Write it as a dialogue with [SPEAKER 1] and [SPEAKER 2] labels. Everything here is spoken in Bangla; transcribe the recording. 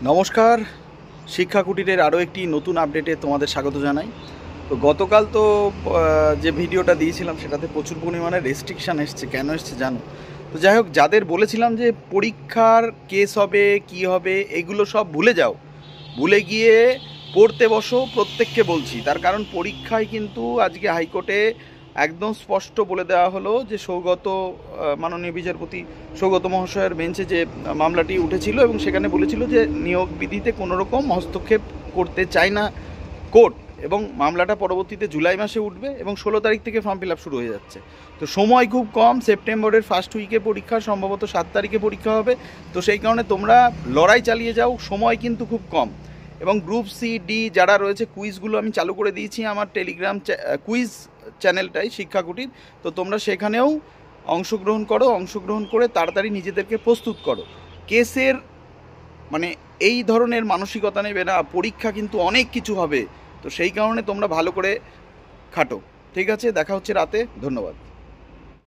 [SPEAKER 1] নমস্কার, শিক্ষা কুটিরের আরও একটি নতুন আপডেটে তোমাদের স্বাগত জানাই। তো গতকাল তো যে ভিডিওটা দিয়েছিলাম সেটাতে প্রচুর পরিমাণে রেস্ট্রিকশান এসছে। কেন এসছে জানো? তো যাই হোক, যাদের বলেছিলাম যে পরীক্ষার কেস হবে কি হবে এগুলো সব ভুলে যাও, ভুলে গিয়ে পড়তে বসো। প্রত্যেককে বলছি, তার কারণ পরীক্ষায় কিন্তু আজকে হাইকোর্টে একদম স্পষ্ট বলে দেওয়া হলো যে মাননীয় বিচারপতি সৌগত মহাশয়ের বেঞ্চে যে মামলাটি উঠেছিল এবং সেখানে বলেছিল যে নিয়োগ বিধিতে কোনো রকম হস্তক্ষেপ করতে চায় না কোর্ট, এবং মামলাটা পরবর্তীতে জুলাই মাসে উঠবে এবং 16 তারিখ থেকে ফর্ম ফিল আপ শুরু হয়ে যাচ্ছে। তো সময় খুব কম, সেপ্টেম্বরের ফার্স্ট উইকে পরীক্ষা, সম্ভবত 7 তারিখে পরীক্ষা হবে। তো সেই কারণে তোমরা লড়াই চালিয়ে যাও, সময় কিন্তু খুব কম। এবং গ্রুপ সি ডি যারা রয়েছে, কুইজগুলো আমি চালু করে দিয়েছি আমার টেলিগ্রাম কুইজ চ্যানেলটাই শিক্ষা কুটির। তো তোমরা সেখানেও অংশগ্রহণ করে তাড়াতাড়ি নিজেদেরকে প্রস্তুত করো। কেসের মানে এই ধরনের মানসিকতা নেবে না, পরীক্ষা কিন্তু অনেক কিছু হবে। তো সেই কারণে তোমরা ভালো করে খাটো। ঠিক আছে, দেখা হচ্ছে রাতে। ধন্যবাদ।